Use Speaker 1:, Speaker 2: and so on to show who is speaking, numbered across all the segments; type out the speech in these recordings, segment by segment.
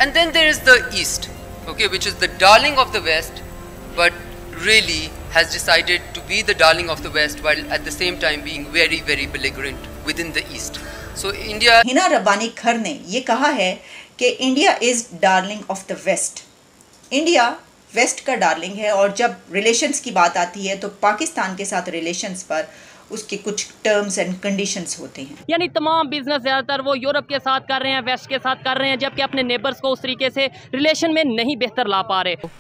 Speaker 1: And then there is the East, okay, which is the darling of the West, but really has decided to be the darling of the West while at the same time being very, very belligerent within the East. So India.
Speaker 2: Hina Rabbani खर ने ये कहा है कि India is darling of the west. India west का darling है और जब रिलेशंस की बात आती है तो पाकिस्तान के साथ रिलेशंस पर उसके कुछ टर्म्स एंड कंडीशंस होते हैं।
Speaker 3: यानी तमाम बिजनेस ज़्यादातर वो यूरोप के साथ कर रहे हैं, वेस्ट के साथ कर रहे हैं, जबकि अपने नेबर्स को उस तरीके से रिलेशन में नहीं बेहतर ला पा रहे।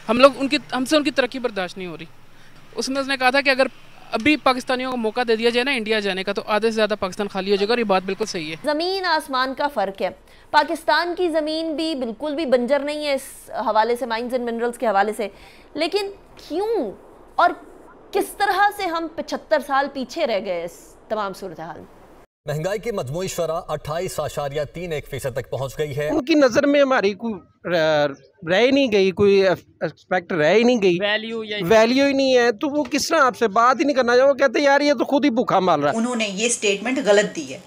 Speaker 4: हमसे उनकी तरक्की बर्दाश्त नहीं हो रही। उसने कहा था कि अगर अभी पाकिस्तानियों को मौका दे दिया जाए ना इंडिया जाने का, तो आधे से ज़्यादा पाकिस्तान खाली हो जाएगा, और ये बात बिल्कुल सही है।
Speaker 5: ज़मीन आसमान का फ़र्क है। पाकिस्तान की ज़मीन भी बिल्कुल भी बंजर नहीं है इस हवाले से, माइंस एंड मिनरल्स के हवाले से, लेकिन क्यों और किस तरह से हम 75 साल पीछे रह गए इस तमाम सूरत हाल में।
Speaker 6: महंगाई की मजमूई शरह 28.31% तक पहुंच गई है।
Speaker 7: उनकी नज़र में हमारी कोई रह ही नहीं गई, कोई एक्सपेक्ट रह ही नहीं गई, वैल्यू ही नहीं है, तो वो किस तरह आपसे बात ही नहीं करना चाहिए। वो कहते हैं यार ये तो खुद ही भूखा मार रहा है।
Speaker 2: उन्होंने ये स्टेटमेंट गलत दी है।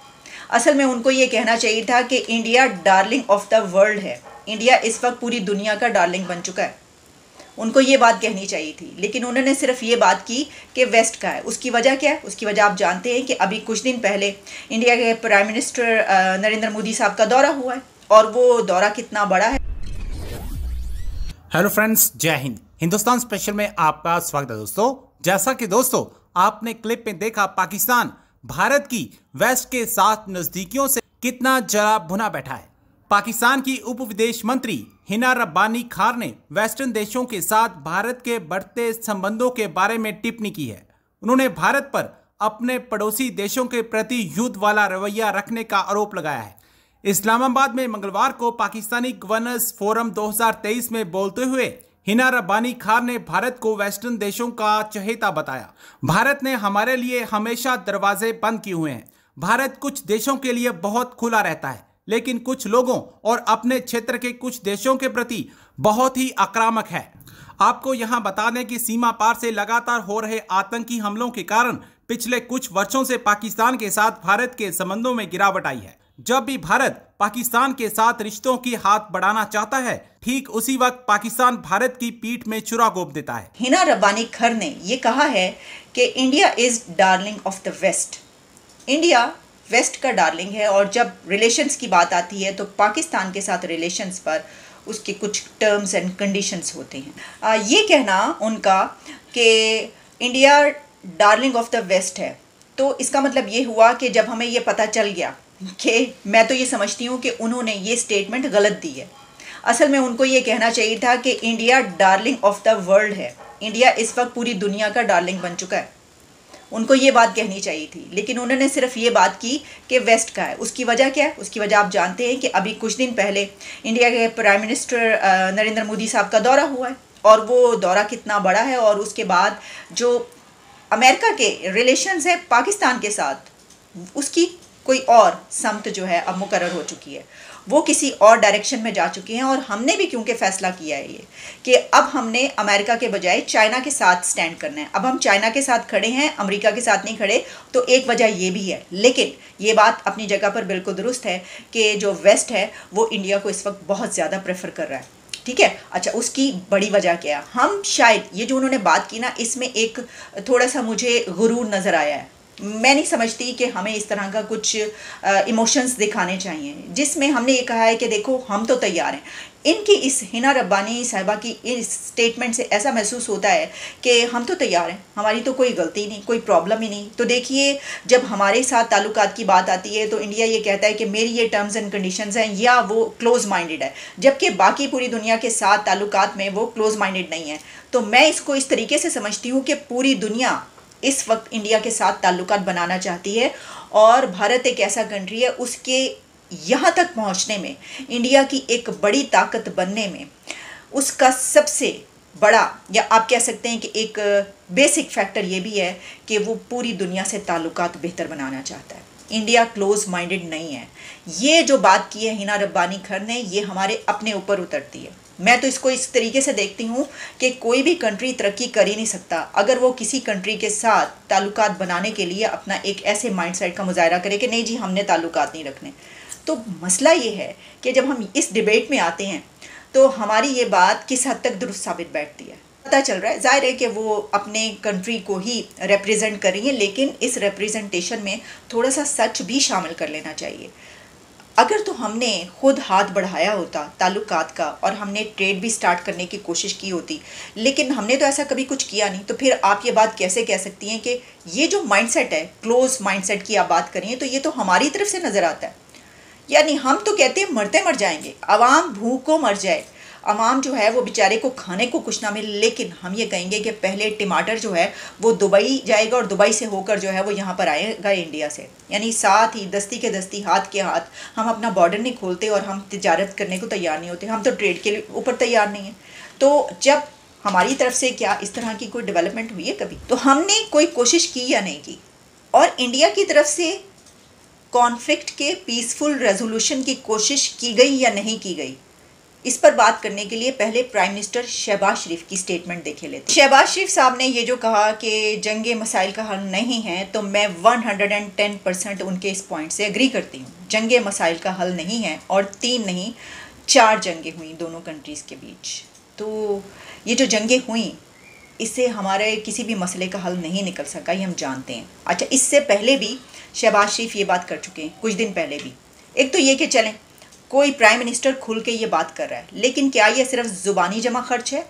Speaker 2: असल में उनको ये कहना चाहिए था कि India darling of the world है। इंडिया इस वक्त पूरी दुनिया का डार्लिंग बन चुका है। उनको ये बात कहनी चाहिए थी, लेकिन उन्होंने सिर्फ ये बात की कि वेस्ट का है। उसकी वजह क्या है? उसकी वजह आप जानते हैं कि अभी कुछ दिन पहले इंडिया के प्राइम मिनिस्टर नरेंद्र मोदी साहब का दौरा हुआ है, और वो दौरा कितना बड़ा है।
Speaker 8: हेलो फ्रेंड्स, जय हिंद। हिंदुस्तान स्पेशल में आपका स्वागत है दोस्तों। जैसा कि दोस्तों आपने क्लिप में देखा, पाकिस्तान भारत की वेस्ट के साथ नजदीकियों से कितना जरा भुना बैठा है। पाकिस्तान की उप विदेश मंत्री हिना रब्बानी खार ने वेस्टर्न देशों के साथ भारत के बढ़ते संबंधों के बारे में टिप्पणी की है। उन्होंने भारत पर अपने पड़ोसी देशों के प्रति युद्ध वाला रवैया रखने का आरोप लगाया है। इस्लामाबाद में मंगलवार को पाकिस्तानी गवर्नर्स फोरम 2023 में बोलते हुए हिना रब्बानी खार ने भारत को वेस्टर्न देशों का चहेता बताया। भारत ने हमारे लिए हमेशा दरवाजे बंद किए हुए हैं। भारत कुछ देशों के लिए बहुत खुला रहता है, लेकिन कुछ लोगों और अपने क्षेत्र के कुछ देशों के प्रति बहुत ही आक्रामक है। आपको यहां बता दें कि सीमा पार से लगातार हो रहे आतंकी हमलों के कारण पिछले कुछ वर्षों से पाकिस्तान के साथ भारत के संबंधों में गिरावट आई है। जब भी भारत पाकिस्तान के साथ रिश्तों की हाथ बढ़ाना चाहता है, ठीक उसी वक्त पाकिस्तान भारत की पीठ में छुरा घोंप देता है।
Speaker 2: हिना रब्बानी खर ने ये कहा है कि India is darling of the west. India west का डार्लिंग है, और जब रिलेशंस की बात आती है तो पाकिस्तान के साथ रिलेशंस पर उसके कुछ टर्म्स एंड कंडीशंस होते हैं। ये कहना उनका कि India darling of the west है, तो इसका मतलब ये हुआ कि जब हमें ये पता चल गया कि मैं तो ये समझती हूँ कि उन्होंने ये स्टेटमेंट गलत दी है। असल में उनको ये कहना चाहिए था कि India darling of the world है। इंडिया इस वक्त पूरी दुनिया का डार्लिंग बन चुका है। उनको ये बात कहनी चाहिए थी, लेकिन उन्होंने सिर्फ ये बात की कि वेस्ट का है। उसकी वजह क्या है? उसकी वजह आप जानते हैं कि अभी कुछ दिन पहले इंडिया के प्राइम मिनिस्टर नरेंद्र मोदी साहब का दौरा हुआ है, और वो दौरा कितना बड़ा है, और उसके बाद जो अमेरिका के रिलेशंस हैं पाकिस्तान के साथ, उसकी कोई और समत जो है अब मुकर्रर हो चुकी है। वो किसी और डायरेक्शन में जा चुके हैं, और हमने भी क्योंकि फैसला किया है ये कि अब हमने अमेरिका के बजाय चाइना के साथ स्टैंड करना है। अब हम चाइना के साथ खड़े हैं, अमेरिका के साथ नहीं खड़े, तो एक वजह ये भी है। लेकिन ये बात अपनी जगह पर बिल्कुल दुरुस्त है कि जो वेस्ट है वो इंडिया को इस वक्त बहुत ज़्यादा प्रेफर कर रहा है। ठीक है, अच्छा, उसकी बड़ी वजह क्या है? हम शायद ये जो उन्होंने बात की ना, इसमें एक थोड़ा सा मुझे गुरूर नज़र आया है। मैं नहीं समझती कि हमें इस तरह का कुछ इमोशंस दिखाने चाहिए, जिसमें हमने ये कहा है कि देखो हम तो तैयार हैं। इनकी इस हिना रब्बानी साहिबा की इस स्टेटमेंट से ऐसा महसूस होता है कि हम तो तैयार हैं, हमारी तो कोई गलती नहीं, कोई प्रॉब्लम ही नहीं। तो देखिए, जब हमारे साथ ताल्लुकात की बात आती है तो इंडिया ये कहता है कि मेरी ये टर्म्स एंड कंडीशंस हैं, या वो क्लोज माइंडेड है, जबकि बाकी पूरी दुनिया के साथ ताल्लुकात में वो क्लोज माइंडेड नहीं है। तो मैं इसको इस तरीके से समझती हूँ कि पूरी दुनिया इस वक्त इंडिया के साथ ताल्लुकात बनाना चाहती है, और भारत एक ऐसा कंट्री है, उसके यहाँ तक पहुँचने में, इंडिया की एक बड़ी ताकत बनने में, उसका सबसे बड़ा, या आप कह सकते हैं कि एक बेसिक फैक्टर ये भी है कि वो पूरी दुनिया से ताल्लुकात बेहतर बनाना चाहता है। इंडिया क्लोज माइंडेड नहीं है। ये जो बात की है हिना रब्बानी खर ने, ये हमारे अपने ऊपर उतरती है। मैं तो इसको इस तरीके से देखती हूँ कि कोई भी कंट्री तरक्की कर ही नहीं सकता अगर वो किसी कंट्री के साथ ताल्लुकात बनाने के लिए अपना एक ऐसे माइंडसेट का मुजाहरा करे कि नहीं जी हमने ताल्लुकात नहीं रखने। तो मसला ये है कि जब हम इस डिबेट में आते हैं तो हमारी ये बात किस हद तक दुरुस्त साबित बैठती है। पता चल रहा है, जाहिर है कि वो अपने कंट्री को ही रिप्रेजेंट कर रही है, लेकिन इस रिप्रेजेंटेशन में थोड़ा सा सच भी शामिल कर लेना चाहिए। अगर तो हमने खुद हाथ बढ़ाया होता ताल्लुकात का और हमने ट्रेड भी स्टार्ट करने की कोशिश की होती, लेकिन हमने तो ऐसा कभी कुछ किया नहीं, तो फिर आप ये बात कैसे कह सकती हैं कि ये जो माइंडसेट है, क्लोज माइंडसेट की आप बात करें, तो ये तो हमारी तरफ से नज़र आता है। यानी हम तो कहते हैं मरते मर जाएंगे, आवाम भूख को मर जाए, आवाम जो है वो बेचारे को खाने को कुछ ना मिले, लेकिन हम ये कहेंगे कि पहले टमाटर जो है वो दुबई जाएगा और दुबई से होकर जो है वो यहाँ पर आएगा इंडिया से। यानी साथ ही दस्ती के दस्ती, हाथ के हाथ हम अपना बॉर्डर नहीं खोलते और हम तिजारत करने को तैयार नहीं होते, हम तो ट्रेड के ऊपर तैयार नहीं हैं। तो जब हमारी तरफ से क्या इस तरह की कोई डेवलपमेंट हुई है कभी? तो हमने कोई कोशिश की या नहीं की? और इंडिया की तरफ से कॉन्फ्लिक्ट के पीसफुल रेजोल्यूशन की कोशिश की गई या नहीं की गई, इस पर बात करने के लिए पहले प्राइम मिनिस्टर शहबाज शरीफ की स्टेटमेंट देखे लेते। शहबाज शरीफ साहब ने ये जो कहा कि जंगे मसाइल का हल नहीं है, तो मैं 110% उनके इस पॉइंट से एग्री करती हूँ। जंगे मसाइल का हल नहीं है, और 3 नहीं 4 जंगें हुई दोनों कंट्रीज़ के बीच। तो ये जो जंगें हुई, इससे हमारे किसी भी मसले का हल नहीं निकल सका, ये हम जानते हैं। अच्छा, इससे पहले भी शहबाज शरीफ ये बात कर चुके हैं, कुछ दिन पहले भी। एक तो ये कि चलें कोई प्राइम मिनिस्टर खुल के ये बात कर रहा है, लेकिन क्या ये सिर्फ ज़ुबानी जमा खर्च है,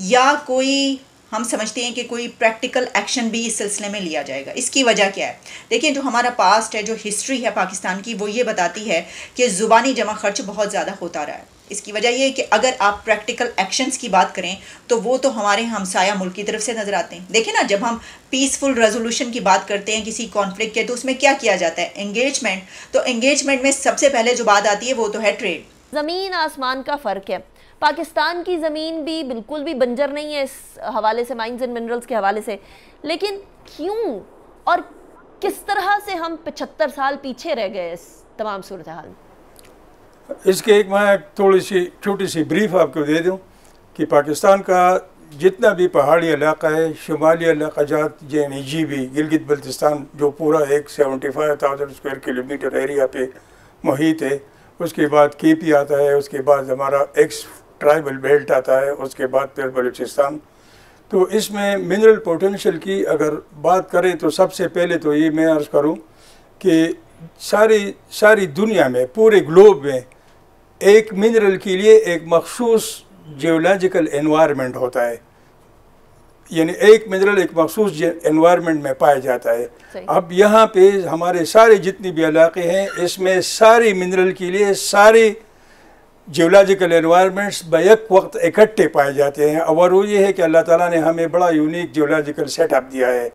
Speaker 2: या कोई हम समझते हैं कि कोई प्रैक्टिकल एक्शन भी इस सिलसिले में लिया जाएगा? इसकी वजह क्या है? देखिए, जो हमारा पास्ट है, जो हिस्ट्री है पाकिस्तान की, वो ये बताती है कि ज़ुबानी जमा खर्च बहुत ज़्यादा होता रहा है। इसकी वजह ये है कि अगर आप प्रैक्टिकल एक्शंस की बात करें तो वो तो हमारे हमसाया मुल्क की तरफ से नज़र आते हैं। देखिए ना, जब हम पीसफुल रेजोल्यूशन की बात करते हैं किसी कॉन्फ्लिक्ट के, तो उसमें क्या किया जाता है? एंगेजमेंट। तो एंगेजमेंट में सबसे पहले जो बात आती है वो तो है ट्रेड।
Speaker 5: ज़मीन आसमान का फ़र्क है। पाकिस्तान की ज़मीन भी बिल्कुल भी बंजर नहीं है इस हवाले से, माइंस एंड मिनरल्स के हवाले से, लेकिन क्यों और किस तरह से हम 75 साल पीछे रह गए इस तमाम सूरत हाल?
Speaker 9: इसके एक मैं थोड़ी सी छोटी सी ब्रीफ आपको दे दूं कि पाकिस्तान का जितना भी पहाड़ी इलाका है, शुमाली इलाका जात JNEGB गिलगित बल्तिस्तान, जो पूरा एक 75,000 स्क्वायर किलोमीटर एरिया पे मुहित है, उसके बाद KP आता है, उसके बाद हमारा एक्स ट्राइबल बेल्ट आता है, उसके बाद फिर बलूचिस्तान। तो इसमें मिनरल पोटेंशियल की अगर बात करें तो सबसे पहले तो ये मैं अर्ज़ करूँ कि सारी दुनिया में, पूरे ग्लोब में एक मिनरल के लिए एक मखसूस जियोलॉजिकल एनवायरनमेंट होता है, यानी एक मिनरल एक मखसूस एनवायरनमेंट में पाया जाता है। अब यहाँ पे हमारे सारे जितनी भी इलाके हैं, इसमें सारी मिनरल के लिए सारे जियोलॉजिकल एनवायरनमेंट्स बैक वक्त इकट्ठे पाए जाते हैं। और वो ये है कि अल्लाह ताला ने हमें बड़ा यूनिक जियोलॉजिकल सेटअप दिया है।